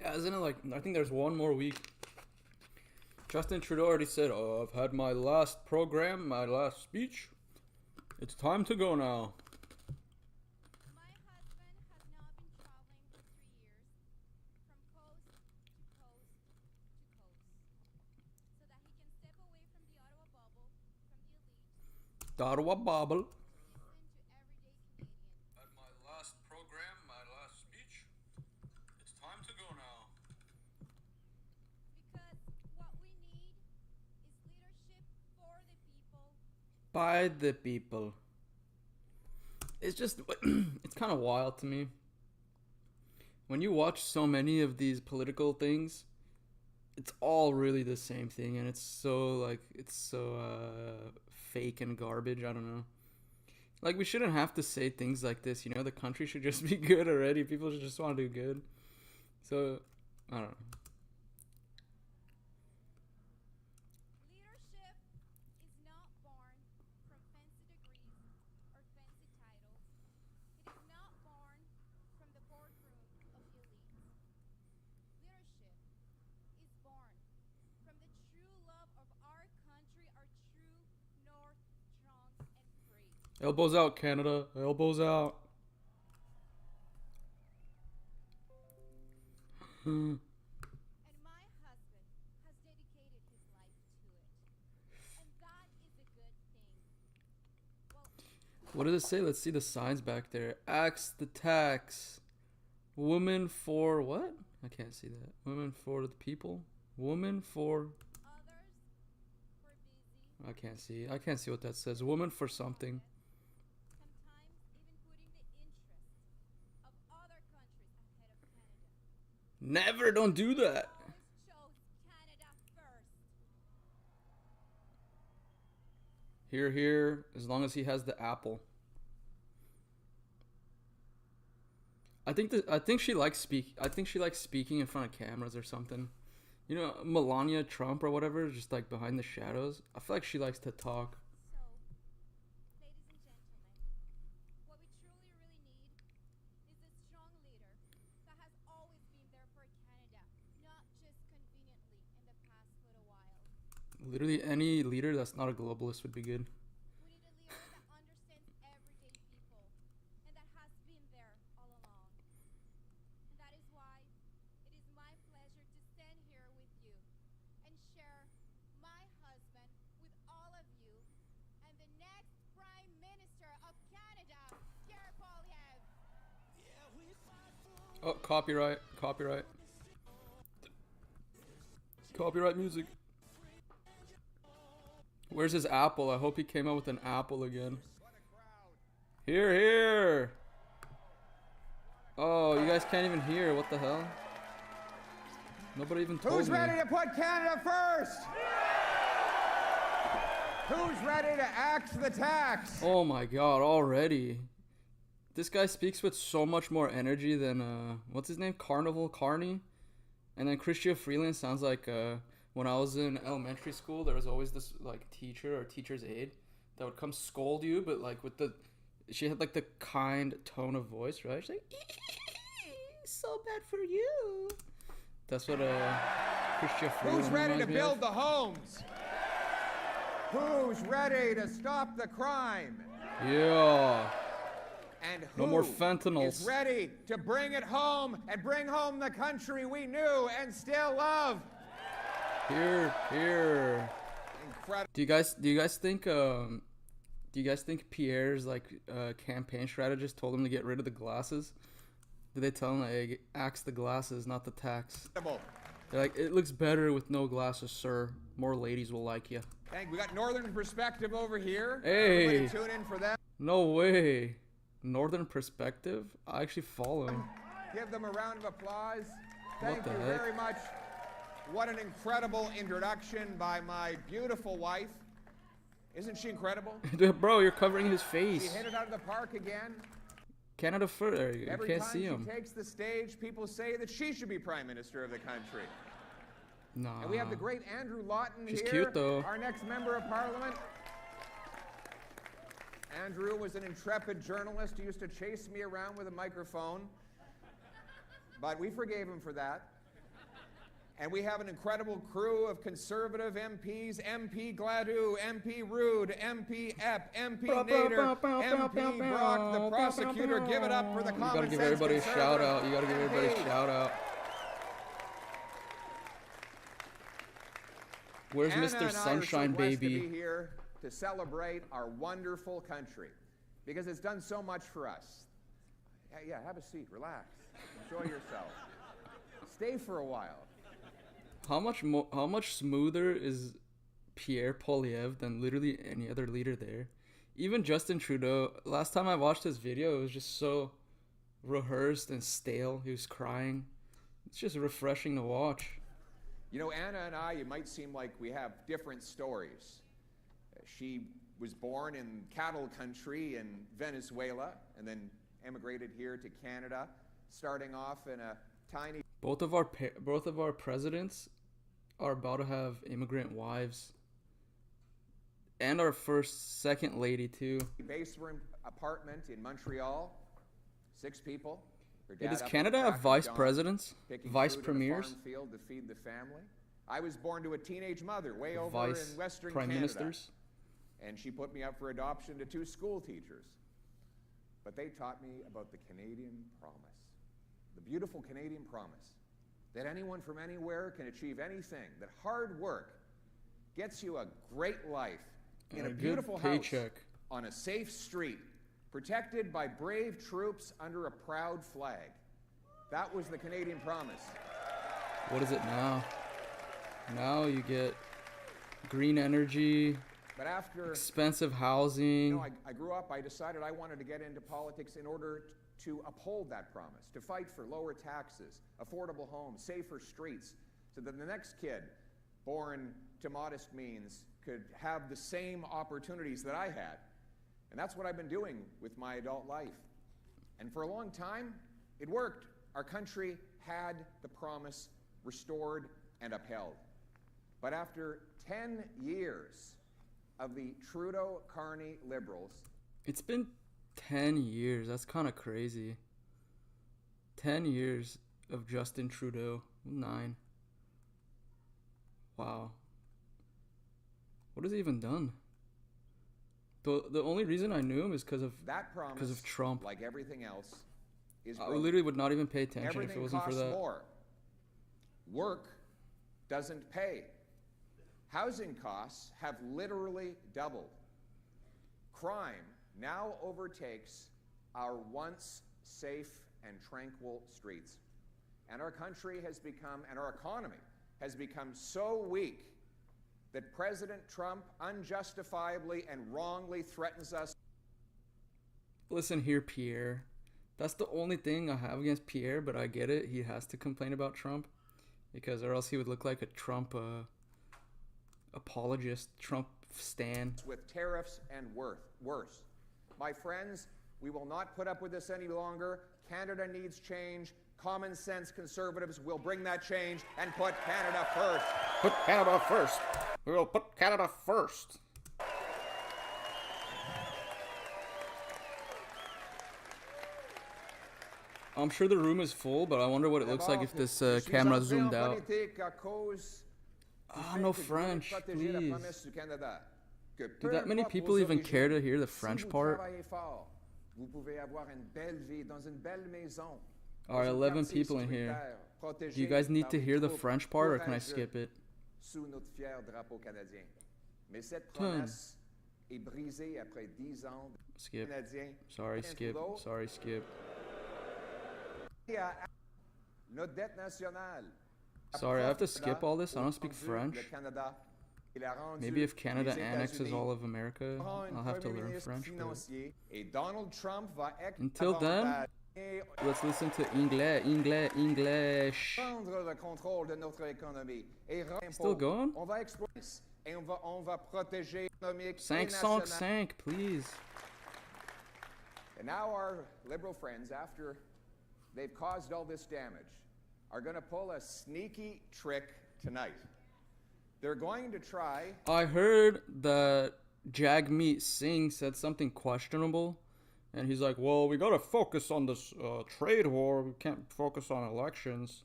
Yeah, isn't it like, I think there's one more week. Justin Trudeau already said, "Oh, I've had my last program, my last speech. It's time to go now." My husband has now been traveling for 3 years from coast to coast to coast so that he can step away from the Ottawa bubble, from the elites, and Ottawa Bobble. to listen to everyday Canadians. At my last program, my last speech. It's time to go now. Because what we need is leadership for the people. By the people. It's just, it's kind of wild to me. When you watch so many of these political things, it's all really the same thing, and it's so fake and garbage. I don't know. Like, we shouldn't have to say things like this, you know? The country should just be good already. People should just want to do good. So, I don't know. Leadership is not born from fancy degrees or fancy titles. It is not born from the boardroom of the elites. Leadership is born from the true love of our country, our true north, strong and free. Elbows out, Canada. Elbows out. And my husband has dedicated his life to it. And that is a good thing. Well, What does it say? Let's see the signs back there. Axe the tax. Woman for what? I can't see that. Women for the people. Woman for. others were busy. I can't see. I can't see what that says. Woman for something. Sometimes even putting the interests of other countries ahead of Canada. Never. Don't do that. Always chose Canada first. Here, here. As long as he has the apple. I think she likes speaking in front of cameras or something. You know, Melania Trump or whatever, just like behind the shadows. I feel like she likes to talk. So, ladies and gentlemen, what we truly really need is a strong leader that has always been there for Canada, not just conveniently in the past little while. Literally any leader that's not a globalist would be good. We need a leader that understands everyday people and that has been there all along. And that is why it is my pleasure to stand here with you and share my husband with all of you and the next Prime Minister of Canada, Pierre Poilievre. Oh, copyright, copyright. Copyright music. Where's his apple? I hope he came out with an apple again. Here, here. Oh, you guys can't even hear. What the hell? Nobody even told Who's me. ready to put Canada first? Who's ready to axe the tax? Oh my god, already. This guy speaks with so much more energy than, what's his name? Carney? And then Christian Freeland sounds like, when I was in elementary school, there was always this, like, teacher or teacher's aide that would come scold you, but, like, she had, like, the kind tone of voice, right? She's like, so bad for you. That's what, Christian Freeland Who's ready to reminds me of. build the homes? Who's ready to stop the crime? Yeah. And No who more fentanyls. is ready to bring it home and bring home the country we knew and still love? Here, here. Incredible. Do you guys think Pierre's like campaign strategist told him to get rid of the glasses? Did they tell him like, hey, axe the glasses, not the tax? They're like, it looks better with no glasses, sir. More ladies will like you. Thank. We got Northern Perspective over here. Hey. Everybody tune in for that. No way. Northern Perspective? I actually follow him. Give them a round of applause. Thank the you heck? very much. What an incredible introduction by my beautiful wife. Isn't she incredible? Bro, you're covering his She face. hit it out of the park again. Canada fur. You Every can't time see she him. takes the stage, people say that she should be Prime Minister of the country. Nah. And we have the great Andrew Lawton She's here, cute, though. our next Member of Parliament. Andrew was an intrepid journalist who used to chase me around with a microphone. But we forgave him for that. And we have an incredible crew of conservative MPs, MP Gladue, MP Rude, MP Epp, MP Nader, MP Brock, the prosecutor. Give it up for the common sense. You gotta give everybody a shout out. You gotta give everybody a MP. shout out. Where's Anna Mr. and I are Sunshine so blessed Baby? to be here to celebrate our wonderful country because it's done so much for us. Yeah, have a seat, relax, enjoy yourself. Stay for a while. How much smoother is Pierre Poilievre than literally any other leader there? Even Justin Trudeau, last time I watched his video, it was just so rehearsed and stale. He was crying. It's just refreshing to watch. You know, Anna and I, it might seem like we have different stories. She was born in cattle country in Venezuela and then emigrated here to Canada, starting off in a tiny... Both of our presidents are about to have immigrant wives. And our second lady too. basement apartment in Montreal, 6 people. Her Hey, dad does up Canada at have crack of vice dawn, presidents? picking Vice fruit in a premiers? farm field to feed the family. I was born to a teenage mother way over Vice in Western prime Canada. ministers? And she put me up for adoption to 2 school teachers. But they taught me about the Canadian promise, the beautiful Canadian promise that anyone from anywhere can achieve anything, that hard work gets you a great life in And a a good beautiful paycheck. house on a safe street, protected by brave troops under a proud flag. That was the Canadian promise. What is it now? Now you get green energy, But after expensive housing. I grew up, I decided I wanted to get into politics in order to uphold that promise, to fight for lower taxes, affordable homes, safer streets, so that the next kid born to modest means could have the same opportunities that I had. And that's what I've been doing with my adult life. And for a long time, it worked. Our country had the promise restored and upheld. But after 10 years of the Trudeau-Carney Liberals... It's been 10 years. That's kind of crazy. 10 years of Justin Trudeau. 9. Wow. What has he even done? The only reason I knew him is because of Trump. Like everything else, is I literally would not even pay attention everything if it wasn't for costs that. more. Work doesn't pay. Housing costs have literally doubled. Crime now overtakes our once safe and tranquil streets. And our country has become, and our economy has become so weak that President Trump unjustifiably and wrongly threatens us. Listen here, Pierre. That's the only thing I have against Pierre, but I get it. He has to complain about Trump, because or else he would look like a Trump apologist, Trump stan. With tariffs and worse. My friends, we will not put up with this any longer. Canada needs change. Common sense conservatives will bring that change and put Canada first. Put Canada first. We will put Canada first. I'm sure the room is full, but I wonder what it looks like if this camera zoomed out. Ah, no French, please. Do that many people even care to hear the French part? Alright, 11 people in here. Do you guys need to hear the French part, or can I skip it? Skip. Sorry, skip. Sorry, skip. Sorry, I have to skip all this. I don't speak French. Maybe if Canada annexes all of America, I'll have to learn French. Until then, let's listen to English. Still going? 5-5-5, please. And now our liberal friends, after they've caused all this damage, are going to pull a sneaky trick tonight. They're going to try... I heard that Jagmeet Singh said something questionable, and he's like, well, we got to focus on this trade war. We can't focus on elections.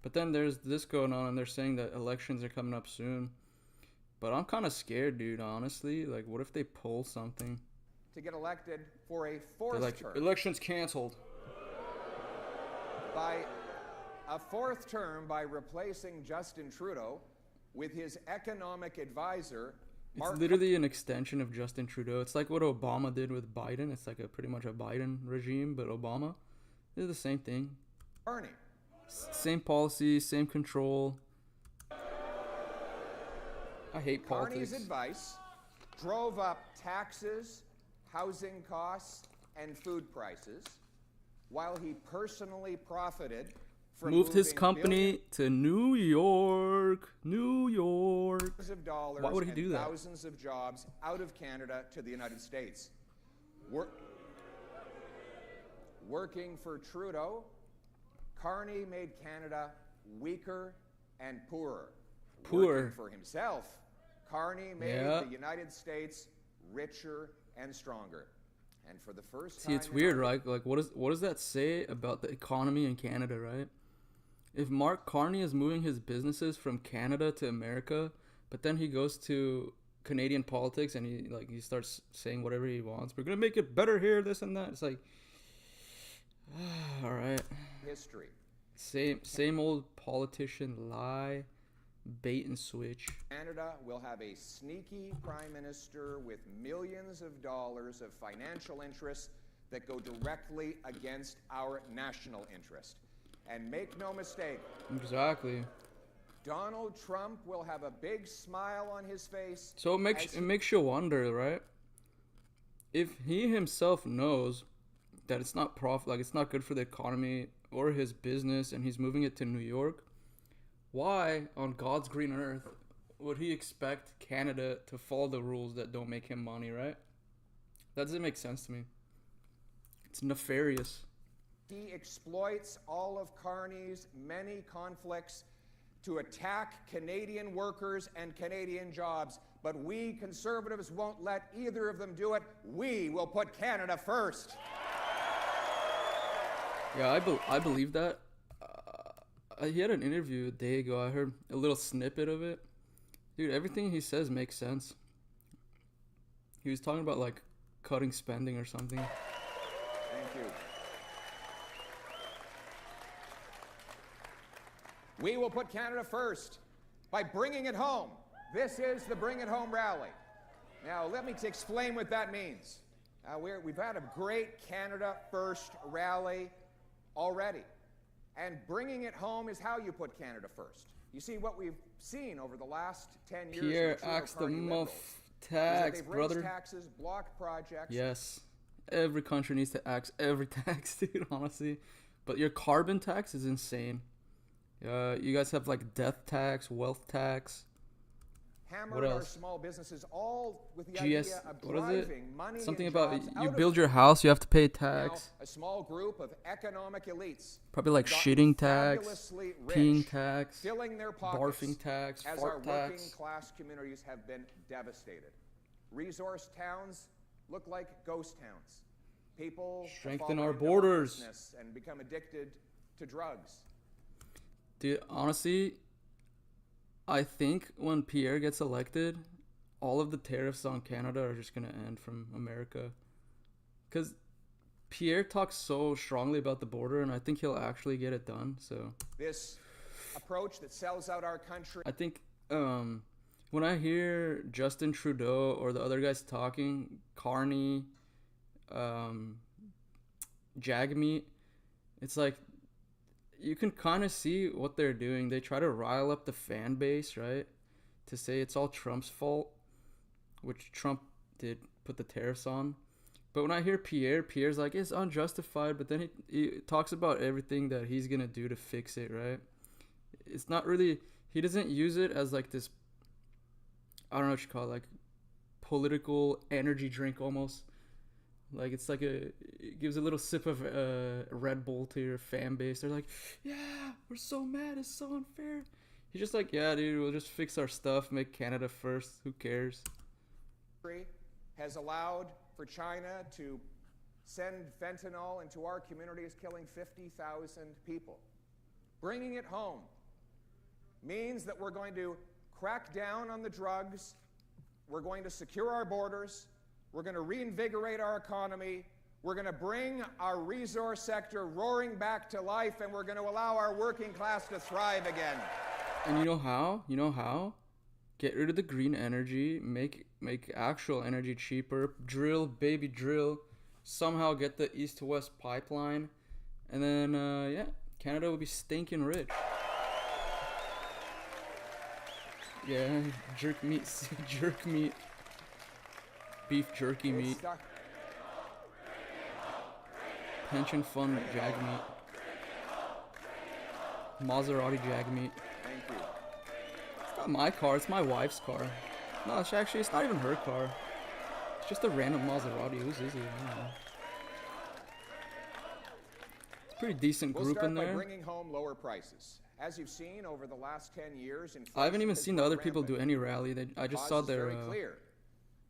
But then there's this going on, and they're saying that elections are coming up soon. But I'm kind of scared, dude, honestly. Like, what if they pull something? To get elected for a They're fourth like, term. election's canceled. By a fourth term by replacing Justin Trudeau with his economic advisor, Mark It's literally an extension of Justin Trudeau. It's like what Obama did with Biden. It's like pretty much a Biden regime, but Obama. They're the same thing. Carney. Same policy, same control. I hate Carney's politics. advice drove up taxes, housing costs, and food prices, while he personally profited from Moved his moving company to New York. New York. billions of dollars Why would he and do that? thousands of jobs out of Canada to the United States. Working for Trudeau, Carney made Canada weaker and poorer. Poor. Working for himself, Carney made Yeah. the United States richer and stronger. And for the first time See, it's in weird, our- right? Like, what does that say about the economy in Canada, right? If Mark Carney is moving his businesses from Canada to America, but then he goes to Canadian politics and he starts saying whatever he wants. We're gonna make it better here, this and that. It's like, all right, history. same old politician lie, bait and switch. Canada will have a sneaky prime minister with millions of dollars of financial interests that go directly against our national interest. And make no mistake, Exactly. Donald Trump will have a big smile on his face. So it makes you wonder, right? If he himself knows that it's not it's not good for the economy or his business, and he's moving it to New York, why on God's green earth would he expect Canada to follow the rules that don't make him money, right? That doesn't make sense to me. It's nefarious. He exploits all of Carney's many conflicts to attack Canadian workers and Canadian jobs. But we conservatives won't let either of them do it. We will put Canada first. Yeah, I believe that. He had an interview a day ago. I heard a little snippet of it. Dude, everything he says makes sense. He was talking about like cutting spending or something. Thank you. We will put Canada first by bringing it home. This is the Bring It Home rally. Now, let me explain what that means. We've had a great Canada First rally already. And bringing it home is how you put Canada first. You see, what we've seen over the last 10 years... Pierre, of Trudeau axe the Carney Liberals muff is that tax, they've raised brother. taxes, blocked projects... Yes. Every country needs to axe every tax, dude, honestly. But your carbon tax is insane. You guys have like death tax, wealth tax. hammered our small businesses, all with the GS, idea of what is it? driving money Something and about jobs you out build of your house, you have to pay now, tax. a small group of economic elites Probably like gotten shitting tax, fabulously peeing rich, tax, filling their pockets barfing tax, as our fart working tax. class communities have been devastated. Resource towns look like ghost towns. People have Strengthen fallen our into borders. homelessness and become addicted to drugs. Dude, honestly, I think when Pierre gets elected, all of the tariffs on Canada are just going to end from America. Because Pierre talks so strongly about the border, and I think he'll actually get it done. So This approach that sells out our country I think when I hear Justin Trudeau or the other guys talking, Carney, Jagmeet, it's like you can kind of see what they're doing. They try to rile up the fan base, right? To say it's all Trump's fault, which Trump did put the tariffs on. But when I hear Pierre's like, it's unjustified, but then he talks about everything that he's going to do to fix it, right? It's not really, he doesn't use it as like this, I don't know what you call it, like political energy drink almost. Like it's like it gives a little sip of Red Bull to your fan base. They're like, yeah, we're so mad, it's so unfair. He's just like, yeah, dude, we'll just fix our stuff, make Canada first. Who cares? has allowed for China to send fentanyl into our communities, killing 50,000 people. bringing it home, means that we're going to crack down on the drugs, we're going to secure our borders, we're going to reinvigorate our economy, we're going to bring our resource sector roaring back to life, and we're going to allow our working class to thrive again. And you know how? You know how? Get rid of the green energy, make actual energy cheaper, drill, baby drill, somehow get the east to west pipeline, and then, yeah, Canada will be stinking rich. Yeah, jerk meat, jerk meat, beef jerky meat, pension fund jag meat, Maserati jag meat. Thank you. It's not my car, it's my wife's car. No, it's not even her car. It's just a random Maserati. Whose is it? I don't know. It's a pretty decent We'll group start in by there. bringing home lower prices. As you've seen over the last 10 years, I haven't even inflation has seen the gone other people do rampant. any rally. I just saw Cause is their very clear.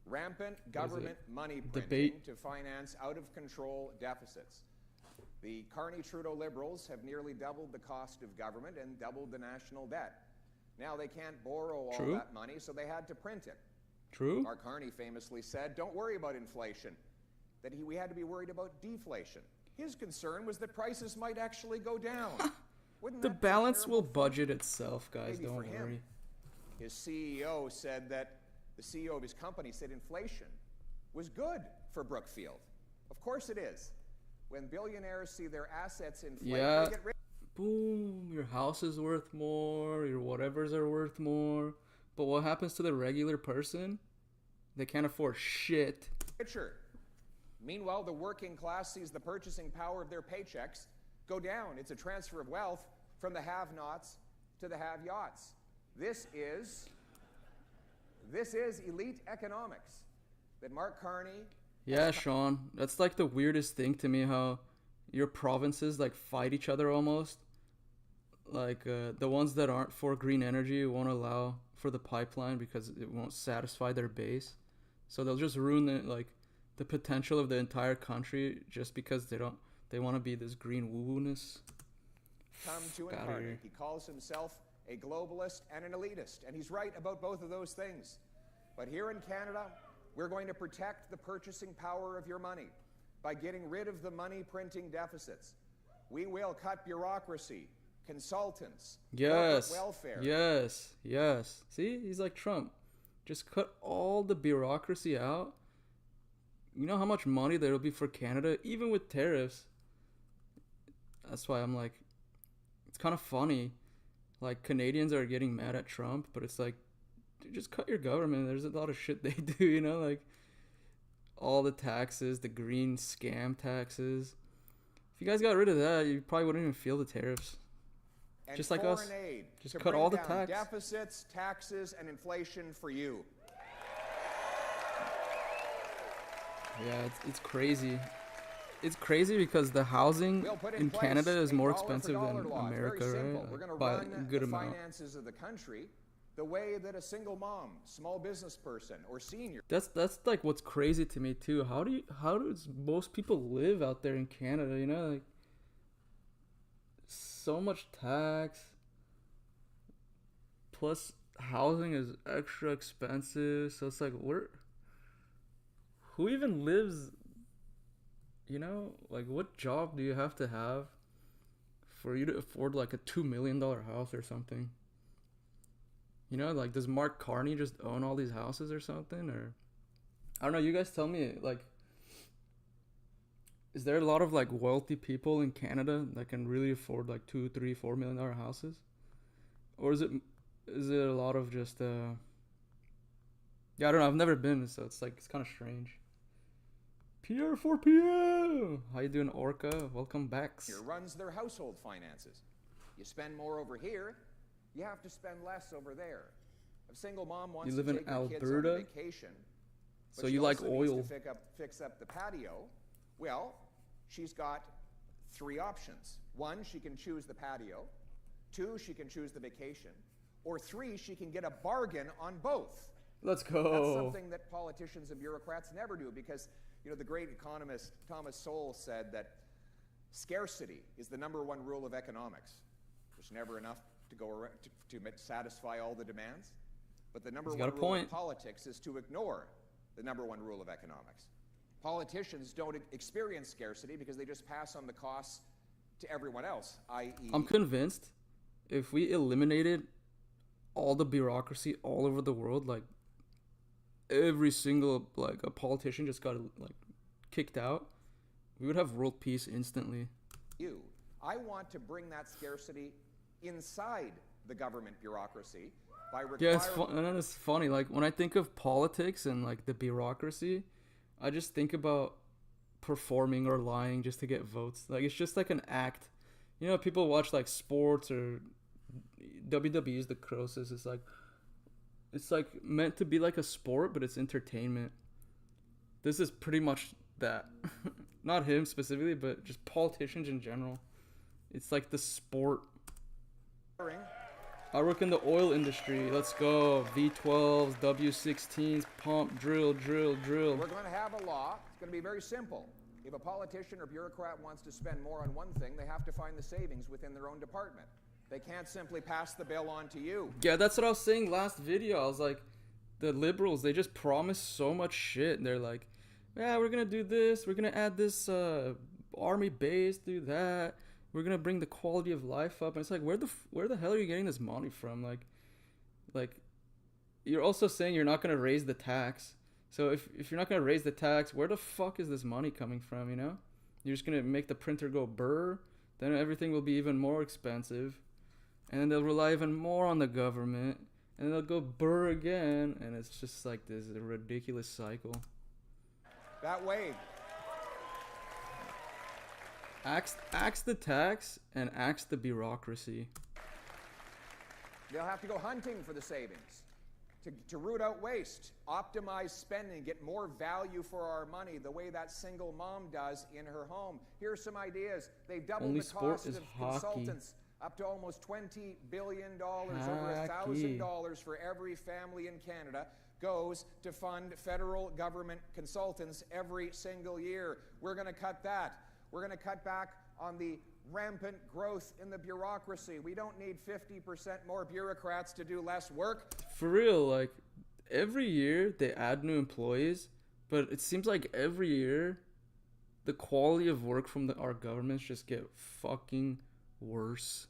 Rampant government money printing Debate. to finance out-of-control deficits. The Carney-Trudeau Liberals have nearly doubled the cost of government and doubled the national debt. Now they can't borrow all True. that money, so they had to print it. True. Mark Carney famously said, "Don't worry about inflation," that we had to be worried about deflation. His concern was that prices might actually go down. Wouldn't The that be a balance terrible will thing? budget itself, guys. Maybe Don't for him. worry. His CEO said that the CEO of his company said inflation was good for Brookfield. Of course it is. When billionaires see their assets inflate, Yeah. they get rich. Boom, your house is worth more, your whatevers are worth more. But what happens to the regular person? They can't afford shit. Richer. Meanwhile, the working class sees the purchasing power of their paychecks go down. It's a transfer of wealth from the have-nots to the have-yachts. This is elite economics that Mark Carney. Yeah, Sean, that's like the weirdest thing to me, how your provinces like fight each other almost. Like the ones that aren't for green energy won't allow for the pipeline because it won't satisfy their base. So they'll just ruin the potential of the entire country just because they want to be this green woo-woo-ness. Come to Outta incarnate. here. He calls himself a globalist and an elitist, and he's right about both of those things. But here in Canada, we're going to protect the purchasing power of your money by getting rid of the money printing deficits. We will cut bureaucracy, consultants, Yes. corporate welfare. Yes. Yes. See, he's like Trump. Just cut all the bureaucracy out. You know how much money there will be for Canada, even with tariffs. That's why I'm like, it's kind of funny. Like, Canadians are getting mad at Trump, but it's like, dude, just cut your government. There's a lot of shit they do, you know? Like, all the taxes, the green scam taxes. If you guys got rid of that, you probably wouldn't even feel the tariffs. And Just like foreign us. aid Just to cut bring all the down tax. deficits, taxes, and inflation for you. Yeah, it's crazy. It's crazy because the housing We'll put in place Canada is a more dollar-for-dollar expensive than law. It's America, very simple. right? We're going to By a run good the amount. finances of the country the way that a single mom, small business person, or senior. That's like what's crazy to me too. How does most people live out there in Canada? You know, like so much tax. Plus, housing is extra expensive. So it's like, who even lives? You know, like what job do you have to have for you to afford like a $2 million house or something? You know, like, does Mark Carney just own all these houses or something? Or, I don't know, you guys tell me, like, is there a lot of, like, wealthy people in Canada that can really afford, like, $2, $3, $4 million houses? Or is it a lot of just, yeah, I don't know, I've never been, so it's, like, it's kind of strange. Pierre Poilievre! How you doing, Orca? Welcome back. Here runs their household finances. You spend more over here, you have to spend less over there. If a single mom wants You live to in take her kids on Alberta? a vacation, but So she you like also needs oil. to fix up the patio, well, she's got three options. One, she can choose the patio. Two, she can choose the vacation. Or three, she can get a bargain on both. Let's That's go. something that politicians and bureaucrats never do because, you know, the great economist Thomas Sowell said that scarcity is the #1 rule of economics. There's never enough to go around to satisfy all the demands. But the number He's one got a rule point. of politics is to ignore the number one rule of economics. Politicians don't experience scarcity because they just pass on the costs to everyone else, i.e. I'm convinced if we eliminated all the bureaucracy all over the world, like every single like a politician just got like kicked out, we would have world peace instantly. I want to bring that scarcity inside the government bureaucracy by requiring... Yeah, and it's funny. Like when I think of politics and like the bureaucracy, I just think about performing or lying just to get votes. Like it's just like an act. You know, people watch like sports or WWE is the closest. It's like meant to be like a sport, but it's entertainment. This is pretty much that. Not him specifically, but just politicians in general. It's like the sport. I work in the oil industry. Let's go. V12s, W16s, pump, drill. We're going to have a law. It's going to be very simple. If a politician or bureaucrat wants to spend more on one thing, they have to find the savings within their own department. They can't simply pass the bill on to you. Yeah, that's what I was saying last video. I was like, the liberals, they just promise so much shit. They're like, yeah, we're going to do this. We're going to add this army base, do that. We're going to bring the quality of life up. And it's like, where the hell are you getting this money from? Like you're also saying you're not going to raise the tax. So if you're not going to raise the tax, where the fuck is this money coming from, you know? You're just going to make the printer go burr. Then everything will be even more expensive. And then they'll rely even more on the government. And they'll go burr again. And it's just like this ridiculous cycle. That way. Axe the tax and axe the bureaucracy. They'll have to go hunting for the savings, to root out waste, optimize spending, get more value for our money, the way that single mom does in her home. Here's some ideas. They've doubled Only the sport cost is of hockey. consultants up to almost $20 billion. Over $1,000 for every family in Canada goes to fund federal government consultants every single year. We're going to cut that. We're going to cut back on the rampant growth in the bureaucracy. We don't need 50% more bureaucrats to do less work. For real, like every year they add new employees, but it seems like every year the quality of work from our governments just get fucking worse.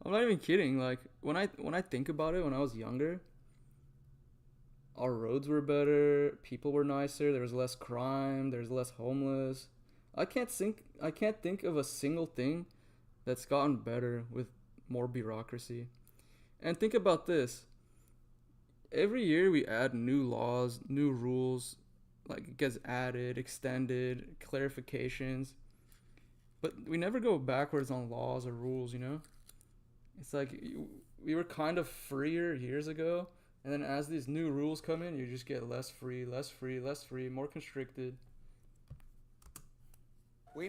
I'm not even kidding. Like when I think about it, when I was younger, our roads were better, people were nicer, there was less crime, there's less homeless. I can't think of a single thing that's gotten better with more bureaucracy. And think about this. Every year we add new laws, new rules, like it gets added, extended, clarifications. But we never go backwards on laws or rules, you know? It's like we were kind of freer years ago. And then as these new rules come in, you just get less free, more constricted. We're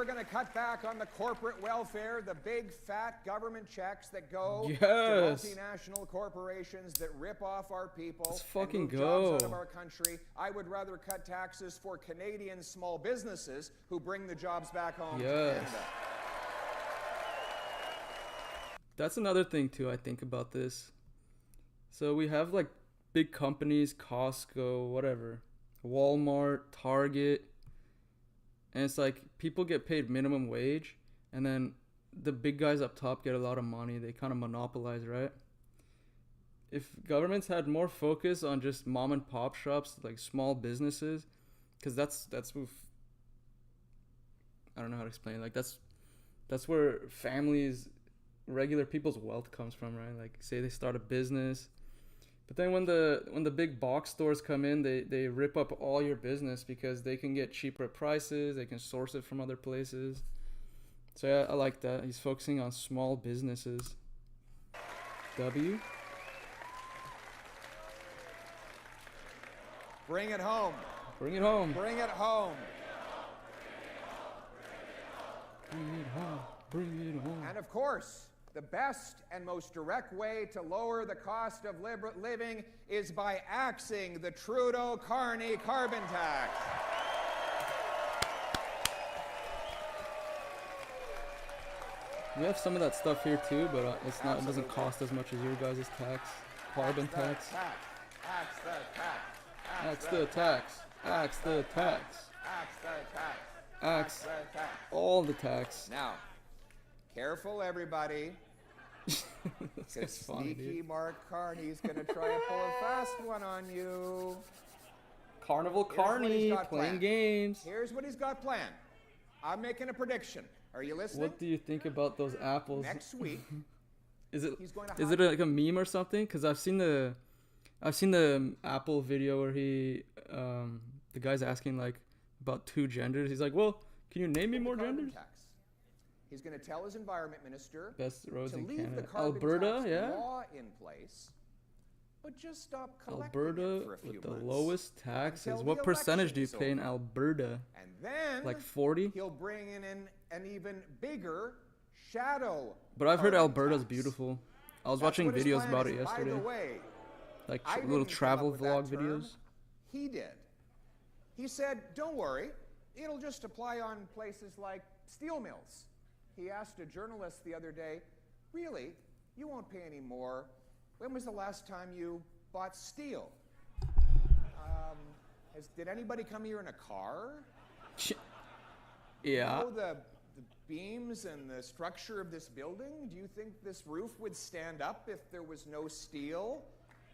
going to cut back on the corporate welfare, the big fat government checks that go to multinational corporations that rip off our people. Let's fucking and move go. jobs out of our country. I would rather cut taxes for Canadian small businesses who bring the jobs back home to Canada. That's another thing too I think about this. So we have like big companies, Costco, whatever, Walmart, Target, and it's like people get paid minimum wage and then the big guys up top get a lot of money. They kind of monopolize, right? If governments had more focus on just mom and pop shops, like small businesses, because that's what I don't know how to explain it. Like that's where families, regular people's wealth comes from, right? Like say they start a business, but then when the big box stores come in, they rip up all your business because they can get cheaper prices, they can source it from other places. So yeah, I like that. He's focusing on small businesses. W. Bring it home. Bring it home. Bring it home. Bring it home. Bring it home. And of course, The best and most direct way to lower the cost of living is by axing the Trudeau-Carney carbon tax. We have some of that stuff here too, but it doesn't cost as much as your guys' tax. Carbon tax. Axe the tax. Axe the tax. Axe the tax. Axe the tax. Axe the tax. all the tax. Now, careful everybody. That's Because funny, sneaky dude. Mark Carney's going to try to pull a fast one on you. Carnival Here's what he's Carney got playing planned. games. Here's what he's got planned. I'm making a prediction. Are you listening? What do you think about those apples? Next week, Is it he's going to is it like a meme or something? Because I've seen the Apple video where the guy's asking like about 2 genders. He's like, well, can you name me more carbon genders? tax. He's going to tell his environment minister Best roads to in leave Canada. the carbon Alberta, tax yeah. law in place, but just stop collecting Alberta it for a few with the months. lowest taxes. until What the percentage do you election's pay in over. Alberta? And then Like 40? he'll bring in an even bigger shadow. But I've heard carbon Alberta's tax. beautiful. I was That's watching what his videos plan about is. it yesterday. By the way, Like I little didn't come travel up with that vlog term. videos. He did. He said, don't worry, it'll just apply on places like steel mills. He asked a journalist the other day, really, you won't pay any more. When was the last time you bought steel? Did anybody come here in a car? Yeah. You know the beams and the structure of this building? Do you think this roof would stand up if there was no steel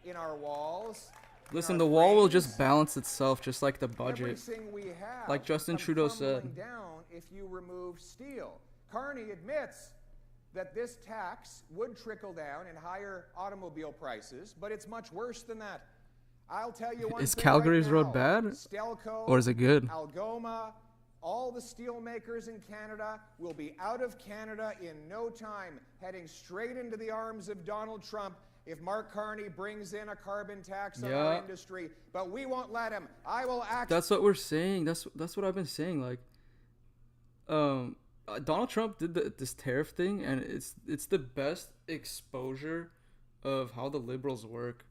in our walls? in Listen, our the wall will frames? just balance itself, just like the budget. Everything we have Like Justin come Trudeau said. crumbling down if you remove steel. Carney admits that this tax would trickle down in higher automobile prices, but it's much worse than that. I'll tell you one Is thing Calgary's right road now. bad? Stelco, Or is it good? Algoma, all the steel makers in Canada will be out of Canada in no time, heading straight into the arms of Donald Trump if Mark Carney brings in a carbon tax on our Yeah. industry. But we won't let him. I will act. That's what we're saying. That's what I've been saying. Like, Donald Trump did this tariff thing, and it's the best exposure of how the liberals work.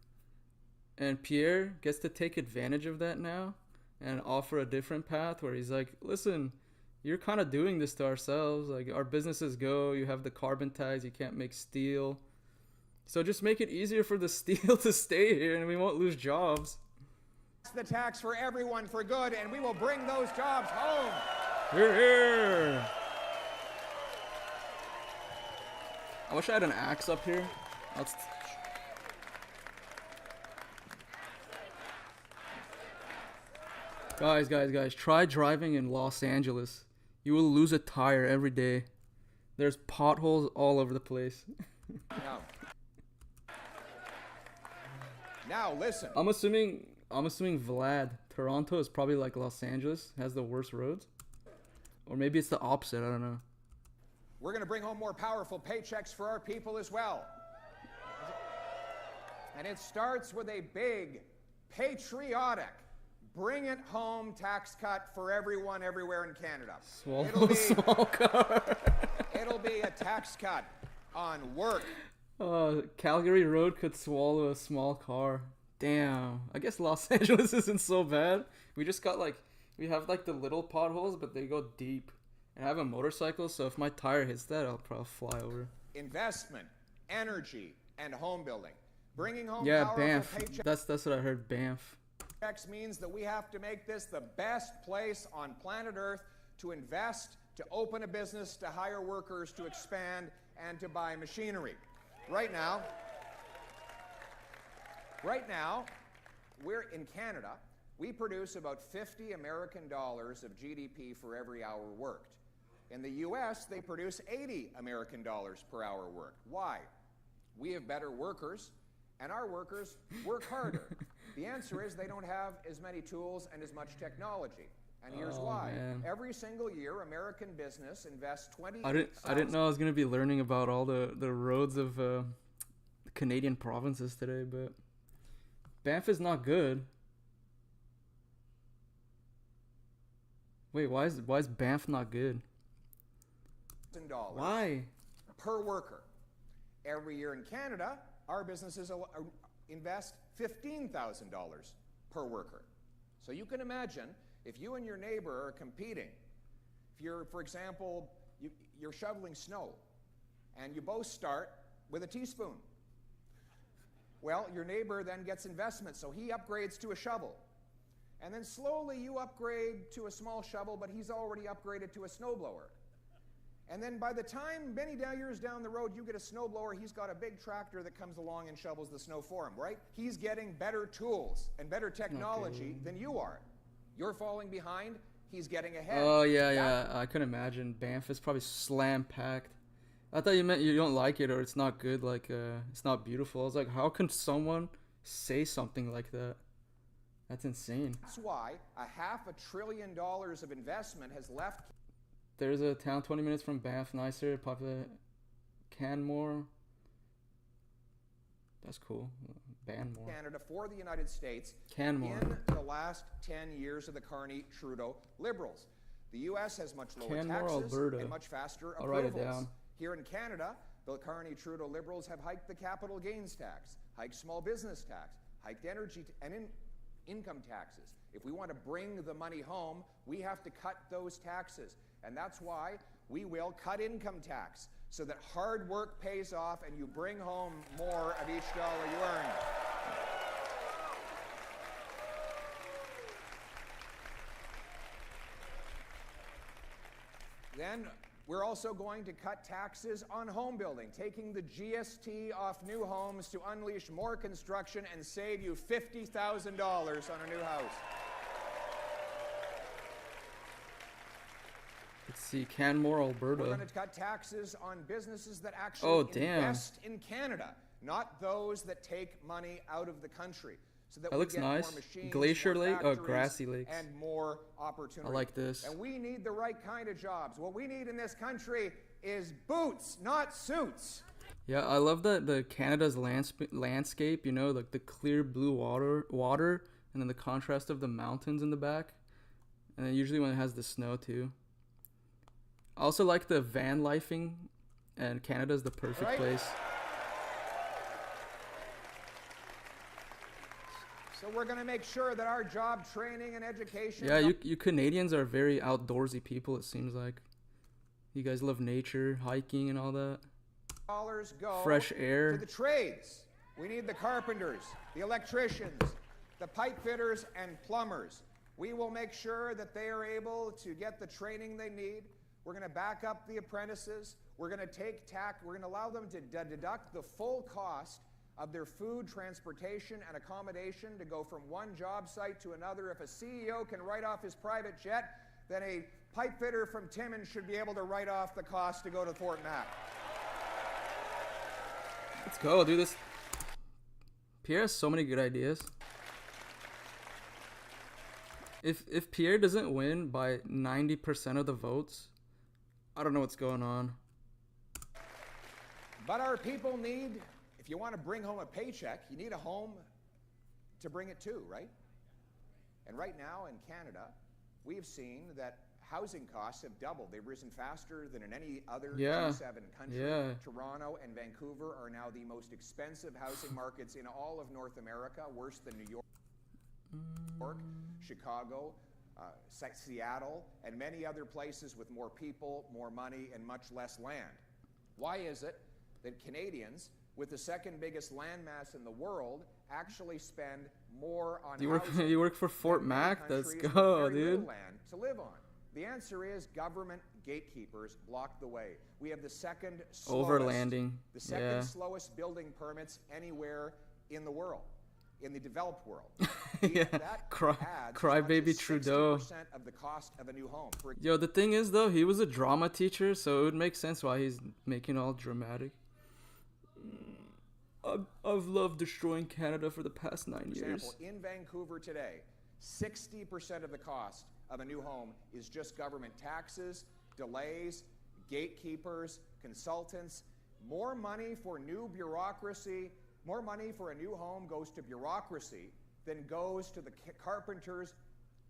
And Pierre gets to take advantage of that now and offer a different path where he's like, listen, you're kind of doing this to ourselves. Like, our businesses go, you have the carbon tags, you can't make steel. So just make it easier for the steel to stay here and we won't lose jobs. the tax for everyone for good, and we will bring those jobs home. Here, here. I wish I had an axe up here. Let's Guys, try driving in Los Angeles. You will lose a tire every day. There's potholes all over the place. Now listen. I'm assuming Vlad, Toronto is probably like Los Angeles, has the worst roads. Or maybe it's the opposite, I don't know. We're going to bring home more powerful paychecks for our people as well. And it starts with a big, patriotic, bring it home tax cut for everyone everywhere in Canada. Small car. It'll be a tax cut on work. Calgary Road could swallow a small car. Damn. I guess Los Angeles isn't so bad. We have like the little potholes, but they go deep. And I have a motorcycle, so if my tire hits that, I'll probably fly over. Investment, energy, and home building. Bringing home Yeah, powerful Banff. paychecks. That's what I heard, Banff. Means that we have to make this the best place on planet Earth to invest, to open a business, to hire workers, to expand, and to buy machinery. Right now, we're in Canada. We produce about 50 American dollars of GDP for every hour worked. In the US, they produce 80 American dollars per hour worked. Why? We have better workers, and our workers work harder. The answer is they don't have as many tools and as much technology. And here's why. Man. Every single year, American business invests I didn't know I was gonna be learning about all the roads of the Canadian provinces today, but Banff is not good. Wait, why is Banff not good? $1,000 Why? per worker. Every year in Canada, our businesses invest $15,000 per worker. So you can imagine if you and your neighbor are competing, if you're, for example, you're shoveling snow and you both start with a teaspoon. Well, your neighbor then gets investment, so he upgrades to a shovel. And then slowly you upgrade to a small shovel, but he's already upgraded to a snowblower. And then by the time many years down the road you get a snowblower, he's got a big tractor that comes along and shovels the snow for him, right? He's getting better tools and better technology than you are. You're falling behind, he's getting ahead. Oh, yeah. I can imagine. Banff is probably slam-packed. I thought you meant you don't like it or it's not good, like, it's not beautiful. I was like, how can someone say something like that? That's insane. That's why $500 billion of investment has left. There's a town 20 minutes from Banff, nicer, probably Canmore. That's cool. Banmore. Canada for the United States Canmore. in the last 10 years of the Carney-Trudeau Liberals. The U.S. has much lower Canmore, taxes Alberta. and much faster I'll approvals. write it down. Here in Canada, the Carney-Trudeau Liberals have hiked the capital gains tax, hiked small business tax, hiked energy and income taxes. If we want to bring the money home, we have to cut those taxes. And that's why we will cut income tax so that hard work pays off and you bring home more of each dollar you earn. Then we're also going to cut taxes on home building, taking the GST off new homes to unleash more construction and save you $50,000 on a new house. Let's see, Canmore, Alberta. We're going to cut taxes on businesses that actually invest in Canada, not those that take money out of the country. So that That we looks get nice. more machines, Glacier more Lake? Oh, factories, Grassy Lakes. and more opportunity. I like this. And we need the right kind of jobs. What we need in this country is boots, not suits. Yeah, I love the Canada's landscape, you know, like the clear blue water, and then the contrast of the mountains in the back. And then usually when it has the snow too. I also like the van lifing, and Canada's the perfect place. So we're going to make sure that our job training and education... Yeah, you Canadians are very outdoorsy people, it seems like. You guys love nature, hiking and all that. Dollars go fresh air. to the trades. We need the carpenters, the electricians, the pipe fitters, and plumbers. We will make sure that they are able to get the training they need. We're going to back up the apprentices. We're going to take we're going to allow them to deduct the full cost of their food, transportation, and accommodation to go from one job site to another. If a CEO can write off his private jet, then a pipe fitter from Timmins should be able to write off the cost to go to Fort Mac. Let's go, do this. Pierre has so many good ideas. If Pierre doesn't win by 90% of the votes, I don't know what's going on. But our people need, if you want to bring home a paycheck, you need a home to bring it to, right? And right now in Canada, we've seen that housing costs have doubled. They've risen faster than in any other G7 country. Yeah. Toronto and Vancouver are now the most expensive housing markets in all of North America, worse than New York, Chicago, Seattle, and many other places with more people, more money, and much less land. Why is it that Canadians, with the second biggest landmass in the world, actually spend more on housing You work for Fort than many Mac? Let's countries with go, very little dude. land to live on? The answer is government gatekeepers block the way. We have the second slowest, Overlanding. the second Yeah. slowest building permits anywhere in the world, in the developed world. Yeah. That Cry- adds crybaby as much as Trudeau. 60% of the cost of a new home. For Yo, the thing is though, he was a drama teacher, so it would make sense why he's making all dramatic. I've loved destroying Canada for the past 9 years. example, in Vancouver today, 60% of the cost of a new home is just government taxes, delays, gatekeepers, consultants. More money for new bureaucracy, more money for a new home goes to bureaucracy than goes to the carpenters,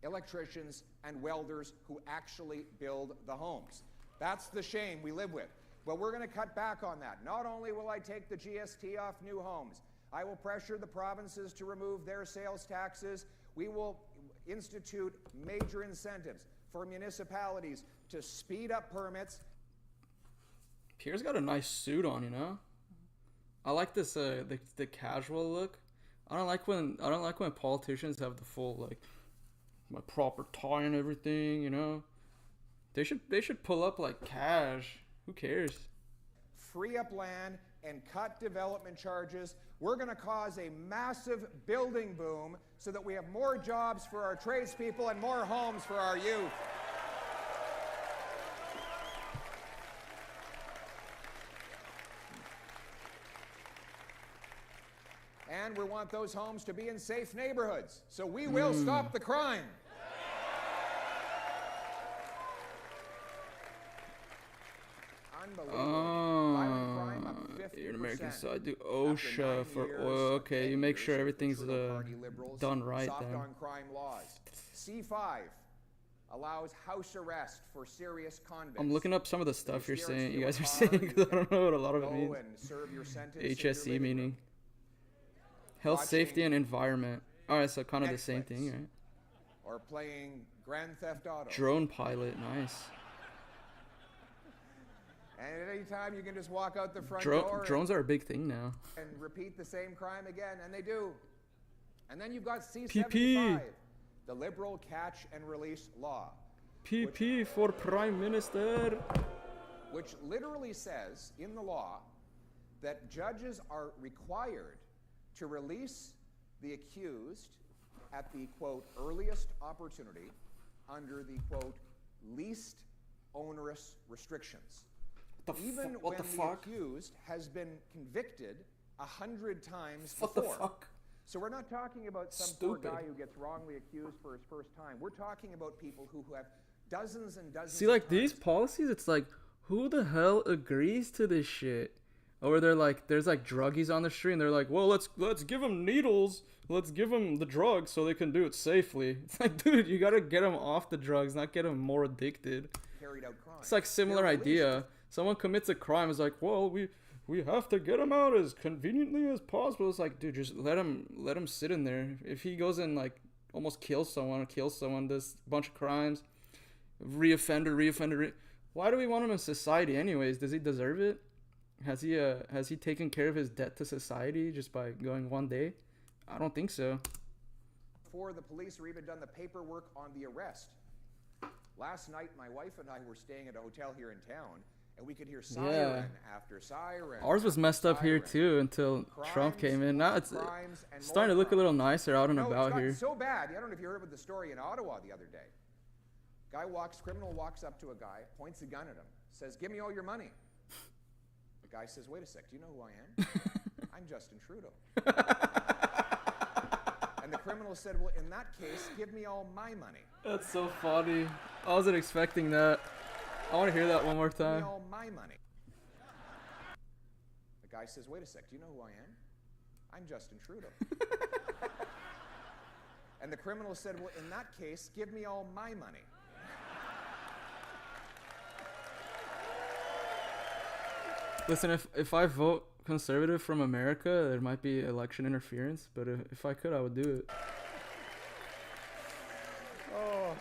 electricians, and welders who actually build the homes. That's the shame we live with. But we're going to cut back on that. Not only will I take the GST off new homes, I will pressure the provinces to remove their sales taxes. We will institute major incentives for municipalities to speed up permits. Pierre's got a nice suit on, you know. I like this the casual look. I don't like when politicians have the full like my proper tie and everything, you know. They should pull up like cash. Who cares? Free up land and cut development charges. We're going to cause a massive building boom so that we have more jobs for our tradespeople and more homes for our youth. And we want those homes to be in safe neighborhoods. So we will stop the crime. Unbelievable. Violent crime up 50%. You're an American, so I do OSHA for oil. Okay, you make sure everything's done right soft then. on crime laws. C5 allows house arrest for serious convicts. I'm looking up some of the stuff you guys are saying, because I don't know what a lot of it means. And serve your sentence in your HSE living meaning room. health, Watching safety, and environment. Alright, so kind of the same Netflix. thing, right? Or playing Grand Theft Auto. Drone pilot, nice. And at any time you can just walk out the front door Drones are a big thing now. and repeat the same crime again, and they do. And then you've got C75, PP. the Liberal Catch and Release Law, PP for Prime Minister. which literally says in the law that judges are required to release the accused at the, quote, earliest opportunity under the, quote, least onerous restrictions. Even when the accused has been convicted 100 times What before. the fuck? So we're not talking about some Stupid. poor guy who gets wrongly accused for his first time. We're talking about people who have dozens and dozens See, of like these times. policies, it's like, who the hell agrees to this shit? Or they're like, there's like druggies on the street, and they're like, well, let's give them needles, let's give them the drugs so they can do it safely. It's like, dude, you gotta get them off the drugs, not get them more addicted. Carried out crime. It's like similar They're idea. Someone commits a crime, it's like, well, we have to get him out as conveniently as possible. It's like, dude, just let him sit in there. If he goes and like almost kills someone, does a bunch of crimes, reoffender. Why do we want him in society anyways? Does he deserve it? Has he taken care of his debt to society just by going one day? I don't think so. Before the police or even done the paperwork on the arrest. Last night, my wife and I were staying at a hotel here in town, and we could hear siren after siren. Ours was messed up here siren. too until Trump came in. Now it's starting to look a little nicer out and about here. So bad. I don't know if you heard about the story in Ottawa the other day. Criminal walks up to a guy, points a gun at him, says, "Give me all your money." The guy says, "Wait a sec, do you know who I am?" "I'm Justin Trudeau." And the criminal said, "Well, in that case, give me all my money." That's so funny. I wasn't expecting that. I want to hear that one more "Give me time. all my money." The guy says, "Wait a sec, do you know who I am?" "I'm Justin Trudeau." And the criminal said, "Well, in that case, give me all my money." Listen, if I vote conservative from America, there might be election interference, but if I could, I would do it. Oh.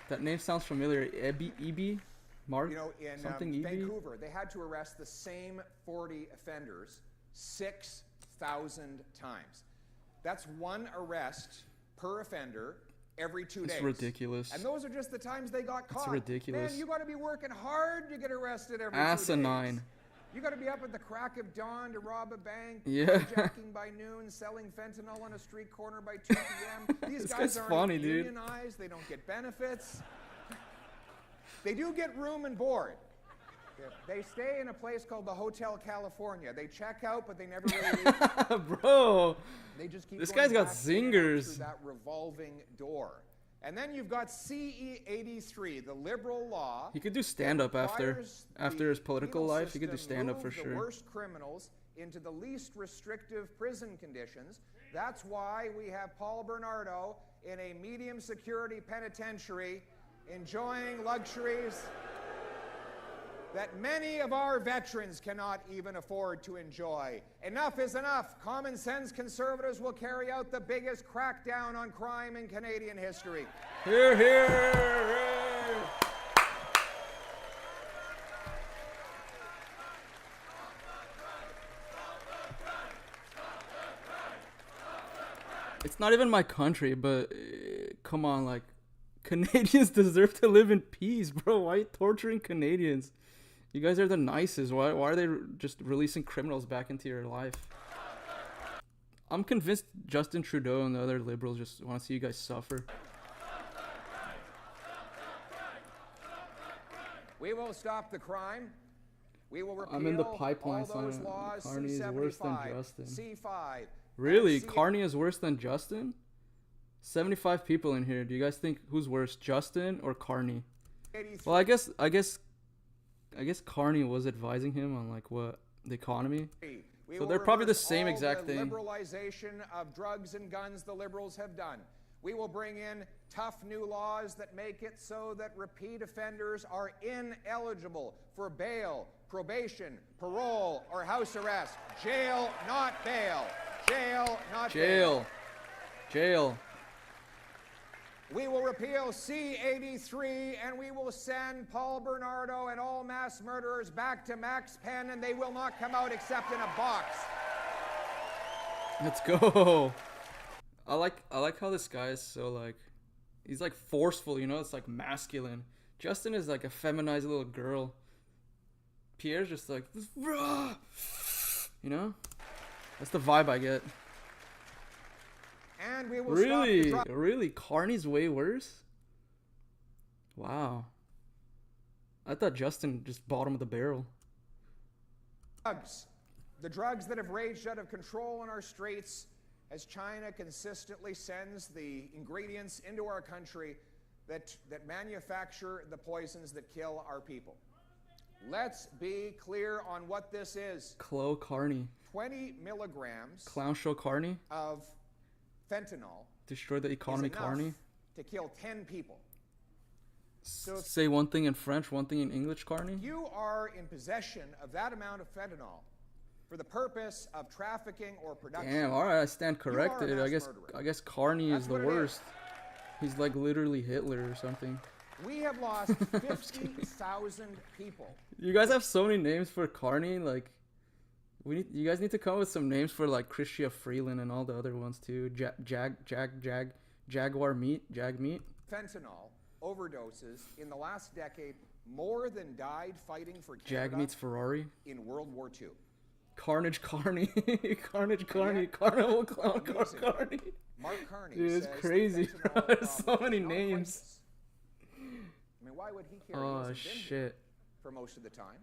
That name sounds familiar. Eby? Mark? You know, in Something Eby? Vancouver, they had to arrest the same 40 offenders 6,000 times. That's one arrest per offender every 2 days. It's ridiculous. And those are just the times they got caught. ridiculous. Man, you got to be working hard to get arrested every 2 Asinine. days. You got to be up at the crack of dawn to rob a bank, Yeah. hijacking by noon, selling fentanyl on a street corner by 2 p.m. These This guys guy's aren't funny, dude. unionized. They don't get benefits. They do get room and board. They stay in a place called the Hotel California. They check out, but they never really leave. Bro, They just keep this going guy's got back in and out zingers. through that revolving door. And then you've got CE 83, the liberal law. he could do stand-up after requires his the political penal life. He could do system stand-up for move sure. The worst criminals into the least restrictive prison conditions. That's why we have Paul Bernardo in a medium security penitentiary enjoying luxuries that many of our veterans cannot even afford to enjoy. Enough is enough. Common sense conservatives will carry out the biggest crackdown on crime in Canadian history. Hear, hear. It's not even my country, but come on, like, Canadians deserve to live in peace, bro. Why are you torturing Canadians? You guys are the nicest. Why are they just releasing criminals back into your life? I'm convinced Justin Trudeau and the other liberals just want to see you guys suffer. We will stop the crime. We will repeal I'm in the pipeline all those sign. laws. Carney is worse than C-75, Justin. C5. Really? C- Carney is worse than Justin? 75 people in here. Do you guys think who's worse, Justin or Carney? 83. Well, I guess Carney was advising him on like what the economy. We So will they're probably the reverse same all exact the thing. liberalization of drugs and guns the liberals have done. We will bring in tough new laws that make it so that repeat offenders are ineligible for bail, probation, parole, or house arrest. Jail, not bail. Jail, not bail. Jail. We will repeal C-83, and we will send Paul Bernardo and all mass murderers back to Max Penn, and they will not come out except in a box. Let's go. I like how this guy is so like, he's like forceful, you know, it's like masculine. Justin is like a feminized little girl. Pierre's just like, you know? That's the vibe I get. And we will stop the Really? Carney's way worse? Wow. I thought Justin just bottom of the barrel. drugs. The drugs that have raged out of control in our streets as China consistently sends the ingredients into our country that manufacture the poisons that kill our people. Let's be clear on what this is. Chloe Carney. 20 milligrams Clown show Carney. of fentanyl Destroy the economy is enough Carney. to kill 10 people. So if Say one thing in French, one thing in English, Carney. you are in possession of that amount of fentanyl for the purpose of trafficking or production, Damn, alright, I stand corrected. mass I guess Carney That's is the what it worst. He's like literally Hitler or something. we have lost 50,000 people. You guys have so many names for Carney, like you guys need to come up with some names for like Chrystia Freeland and all the other ones too. Jaguar meat, Jag meat. Fentanyl overdoses in the last decade more than died fighting for Jag Canada meets Ferrari. in World War II. Carnage Carney. Carnage Carney. yet- Carnival Clown Amazing. Carney. Mark Carney Dude, it's says that crazy, fentanyl bro. There's so problem many is not a names. crisis. I mean, why would he care? He Oh hasn't been here shit. for most of the time.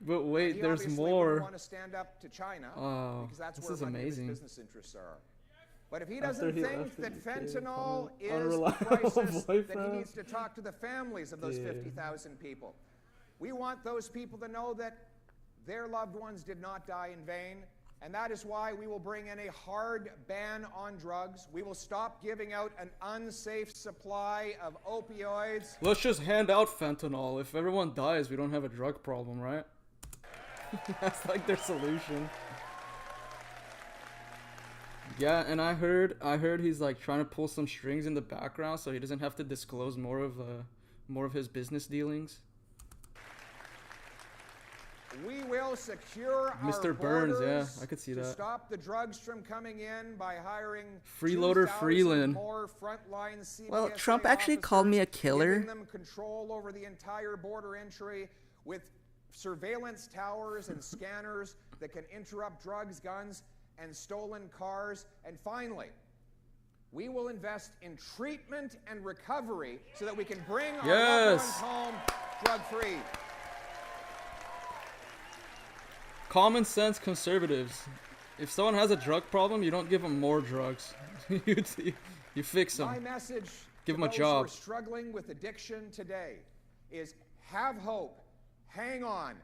But wait, He there's obviously more. wouldn't want to stand up to China Oh, because that's this where is many of his amazing. business interests are. But if he After doesn't he think left that the UK, fentanyl found is an the unreliable crisis, then he boyfriend. needs to talk to the families of those Yeah. 50,000 people. We want those people to know that their loved ones did not die in vain, and that is why we will bring in a hard ban on drugs. We will stop giving out an unsafe supply of opioids. Let's just hand out fentanyl. If everyone dies, we don't have a drug problem, right? That's like their solution. Yeah, and I heard he's like trying to pull some strings in the background so he doesn't have to disclose more of his business dealings. We will secure our Mr. Burns, yeah, borders I could see to that. stop the drugs from coming in by hiring Freeloader 2,000 Freeland. more frontline CBSA Well, Trump actually called me a officers, killer. giving them control over the entire border entry with surveillance towers and scanners that can interrupt drugs, guns, and stolen cars. And finally, we will invest in treatment and recovery so that we can bring our loved ones Yes. home drug-free. Common sense conservatives. If someone has a drug problem, you don't give them more drugs. you fix My them. message Give to 'em a those job. who are struggling with addiction today is have hope, hang on,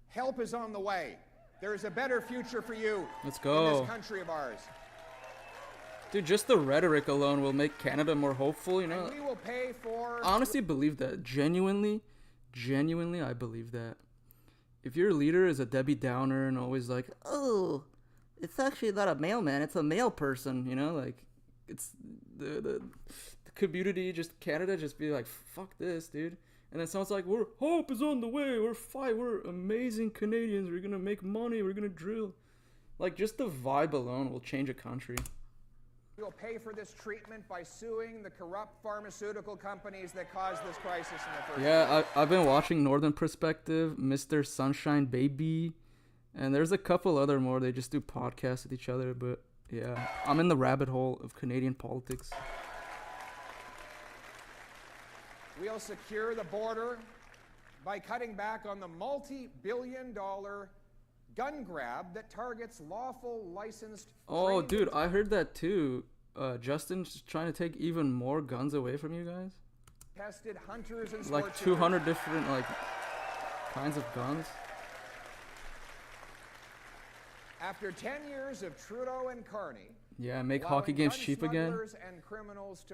help is on the way. There is a better future for you Let's in go. this country of ours. Dude, just the rhetoric alone will make Canada more hopeful, you know? And we will pay for I honestly believe that. Genuinely Genuinely, I believe that. If your leader is a Debbie Downer and always like, oh, it's actually not a mailman, it's a male person, you know, like, it's the community, just Canada, just be like, fuck this, dude. And then someone's like, hope is on the way, we're amazing Canadians, we're gonna make money, we're gonna drill. Like, just the vibe alone will change a country. We'll pay for this treatment by suing the corrupt pharmaceutical companies that caused this crisis in the first place. Yeah, I've been watching Northern Perspective, Mr. Sunshine Baby, and there's a couple other more. They just do podcasts with each other, but yeah, I'm in the rabbit hole of Canadian politics. We'll secure the border by cutting back on the multi-billion-dollar gun grab that targets lawful, licensed... Oh, dude, I heard that too. Justin's trying to take even more guns away from you guys. Tested hunters and like 200 different like kinds of guns. After 10 years of Trudeau and Carney, yeah, make hockey games cheap again.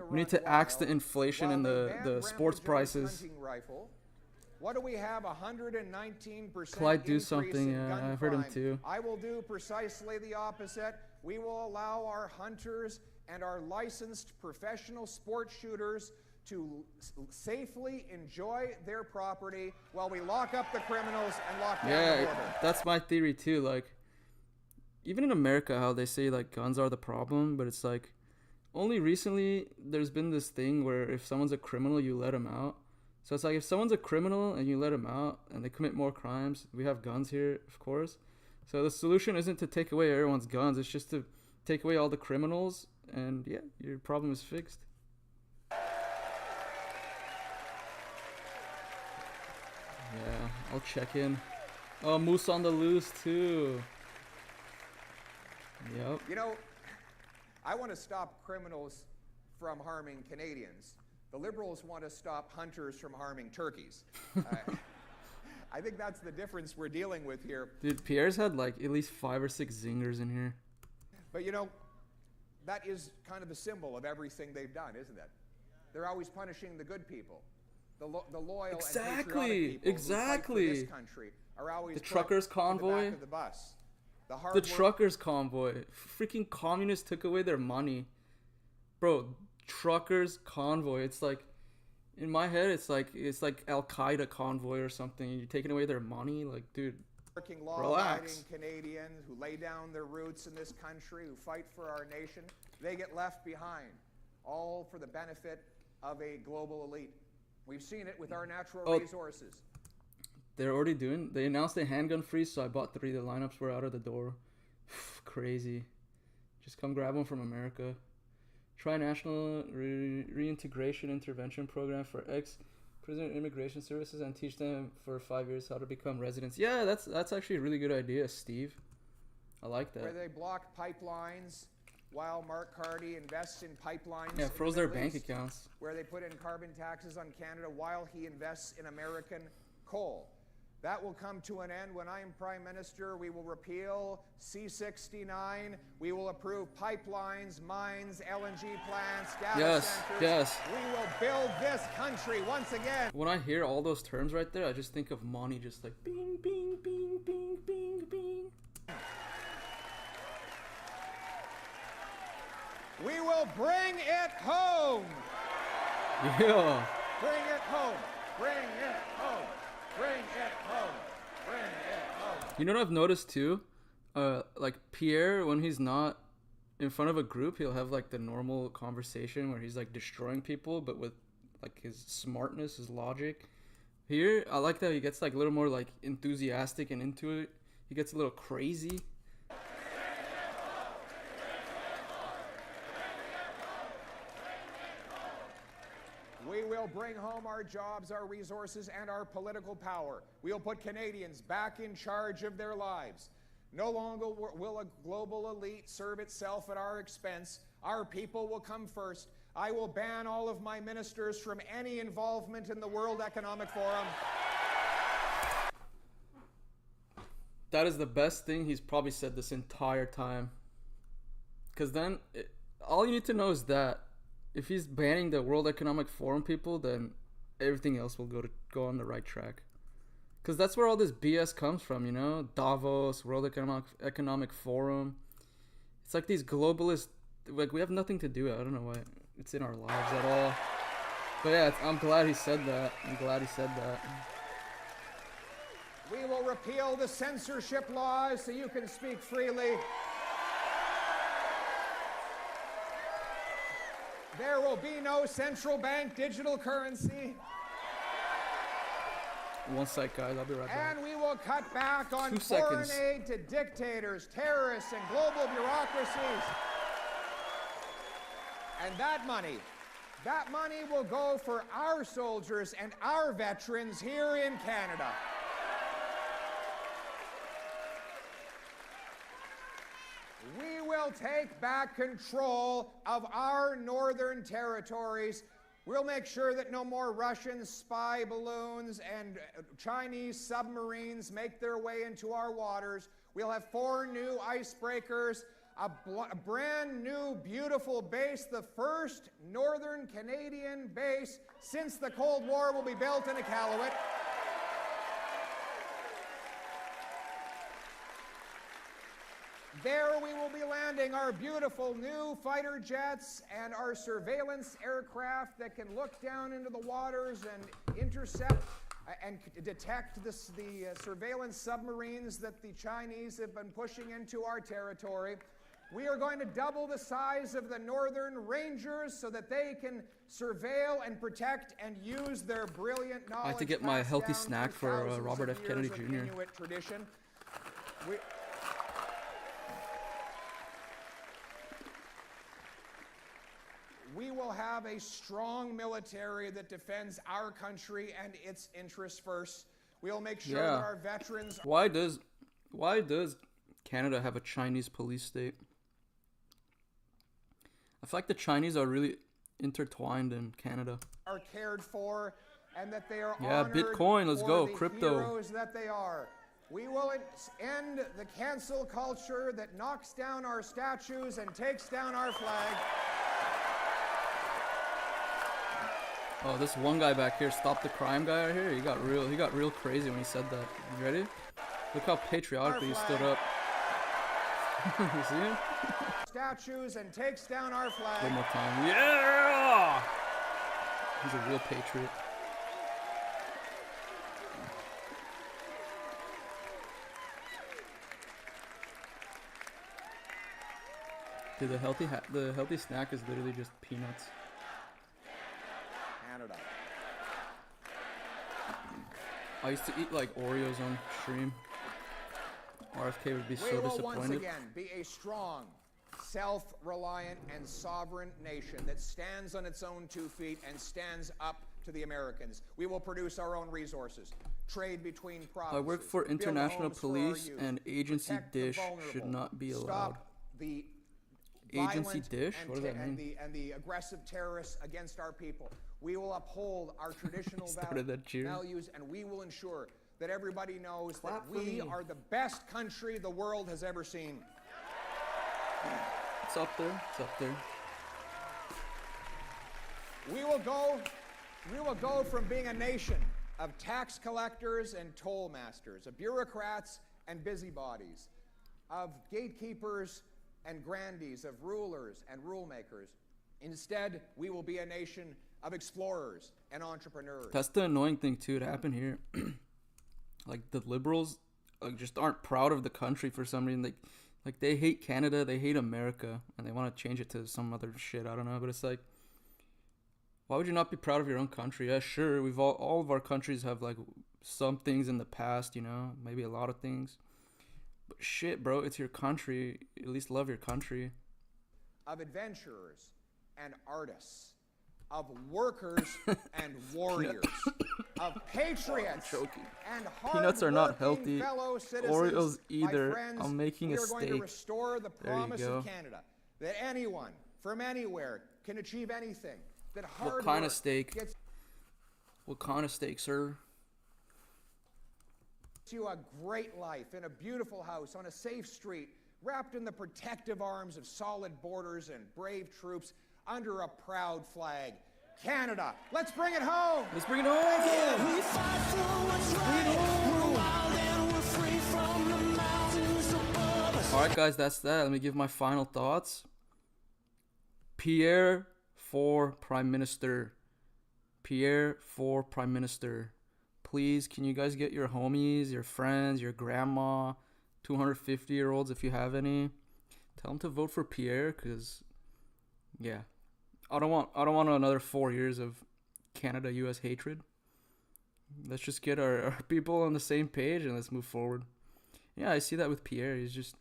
We need to axe the inflation in the sports prices. What do we have? 119% Clyde do something. Yeah, I heard him too. I will do precisely the opposite. We will allow our hunters and our licensed professional sports shooters to safely enjoy their property while we lock up the criminals and lock down the border. Yeah, that's my theory too. Like, even in America, how they say like guns are the problem, but it's like only recently there's been this thing where if someone's a criminal, you let them out. So it's like if someone's a criminal and you let them out and they commit more crimes, we have guns here, of course. So the solution isn't to take away everyone's guns, it's just to take away all the criminals, and yeah, your problem is fixed. Yeah, I'll check in. Oh, Moose on the loose too. Yep. You know, I want to stop criminals from harming Canadians. The Liberals want to stop hunters from harming turkeys. I think that's the difference we're dealing with here. Dude, Pierre's had like at least 5 or 6 zingers in here. But you know, that is kind of the symbol of everything they've done, isn't it? They're always punishing the good people. The loyal and patriotic people who fight for this country are always the truckers convoy. To the back of the bus. The truckers convoy. Freaking communists took away their money. Bro, truckers convoy. It's like, in my head, it's like Al Qaeda convoy or something. You're taking away their money, like, dude. Working, law-abiding Canadians who lay down their roots in this country, who fight for our nation, they get left behind, all for the benefit of a global elite. We've seen it with our natural resources. They're already doing. They announced a handgun freeze, so I bought 3. The lineups were out of the door. Crazy. Just come grab them from America. Tri-national reintegration intervention program for ex-prisoner immigration services and teach them for 5 years how to become residents. Yeah, that's actually a really good idea, Steve. I like that. Where they block pipelines while Mark Carney invests in pipelines. Yeah, froze their bank accounts. Where they put in carbon taxes on Canada while he invests in American coal. That will come to an end when I am Prime Minister. We will repeal C-69. We will approve pipelines, mines, LNG plants, data centers. Yes. We will build this country once again. When I hear all those terms right there, I just think of money just like bing, bing, bing, bing, bing, bing. We will bring it home. Yeah. Bring it home. Bring it home. Bring it home. Bring it home. You know what I've noticed too? Like Pierre, when he's not in front of a group, he'll have like the normal conversation where he's like destroying people, but with like his smartness, his logic. Here, I like that he gets like a little more like enthusiastic and into it. He gets a little crazy. We will bring home our jobs, our resources, and our political power. We'll put Canadians back in charge of their lives. No longer will a global elite serve itself at our expense. Our people will come first. I will ban all of my ministers from any involvement in the World Economic Forum. That is the best thing he's probably said this entire time. Because then, all you need to know is that if he's banning the World Economic Forum people, then everything else will go on the right track. Because that's where all this BS comes from, you know? Davos, World Economic Forum. It's like these globalists, like, we have nothing to do. I don't know why it's in our lives at all. But yeah, I'm glad he said that. We will repeal the censorship laws so you can speak freely. There will be no central bank digital currency. One sec, guys. I'll be right back. And we will cut back on 2 foreign seconds. aid to dictators, terrorists, and global bureaucracies. And that money will go for our soldiers and our veterans here in Canada. We will take back control of our northern territories. We'll make sure that no more Russian spy balloons and Chinese submarines make their way into our waters. We'll have 4 new icebreakers, a brand new, beautiful base, the first northern Canadian base since the Cold War will be built in Iqaluit. There we will be landing our beautiful new fighter jets and our surveillance aircraft that can look down into the waters and intercept and detect the surveillance submarines that the Chinese have been pushing into our territory. We are going to double the size of the Northern Rangers so that they can surveil and protect and use their brilliant knowledge. I have to get my healthy snack for Robert F. Kennedy Jr. Inuit tradition. We will have a strong military that defends our country and its interests first. We'll make sure that our veterans... Why does Canada have a Chinese police state? I feel like the Chinese are really intertwined in Canada. ...are cared for and that they are honored Bitcoin, let's go, crypto. Heroes that they are. We will end the cancel culture that knocks down our statues and takes down our flag. Oh, this one guy back here, Stop the Crime guy right here, he got real crazy when he said that. You ready? Look how patriotically he stood up. You see him? Statues and takes down our flag. One more time. Yeah! He's a real patriot. Dude, the healthy snack is literally just peanuts. Canada. I used to eat like Oreos on stream. RFK would be so disappointed. We will once again be a strong, self-reliant, and sovereign nation that stands on its own 2 feet and stands up to the Americans. We will produce our own resources, trade between provinces. I work for international police, and Agency protect the Dish vulnerable, should not be allowed. Stop the Agency violent Dish? What does that mean? And the aggressive terrorists against our people. We will uphold our traditional values, and we will ensure that everybody knows that we are the best country the world has ever seen. It's up there. It's up there. We will go from being a nation of tax collectors and toll masters, of bureaucrats and busybodies, of gatekeepers and grandees, of rulers and rule makers. Instead, we will be a nation of explorers and entrepreneurs. That's the annoying thing too to happen here. Like the liberals just aren't proud of the country for some reason. Like they hate Canada, they hate America, and they want to change it to some other shit. I don't know, but it's like, why would you not be proud of your own country? Yeah, sure, we've all of our countries have like some things in the past, you know, maybe a lot of things. But shit, bro, it's your country. At least love your country. Of adventurers and artists, of workers and warriors, of patriots and Peanuts are not healthy. fellow citizens. Oreos either. My friends, I'm making a steak. We are going to restore the promise go. of Canada that anyone from anywhere can achieve anything. That hard What kind work of steak? gets What kind of steak, sir? you a great life in a beautiful house on a safe street, wrapped in the protective arms of solid borders and brave troops under a proud flag. Canada. Let's bring it home. Let's bring it home. We fight for what's right. We're wild and we're free from the mountains above us. Alright guys, that's that. Let me give my final thoughts. Pierre for Prime Minister. Pierre for Prime Minister. Please, can you guys get your homies, your friends, your grandma, 250-year-olds if you have any, tell them to vote for Pierre, because yeah, I don't want another 4 years of Canada-US hatred. Let's just get our people on the same page and let's move forward. Yeah, I see that with Pierre. He's just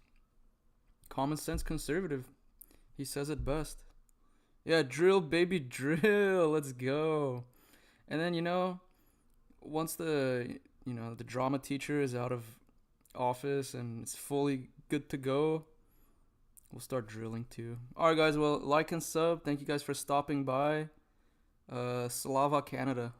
common sense conservative. He says it best. Yeah, drill, baby, drill. Let's go. And then, once the drama teacher is out of office and it's fully good to go, we'll start drilling too. Alright guys, well, like and sub. Thank you guys for stopping by. Slava Canada.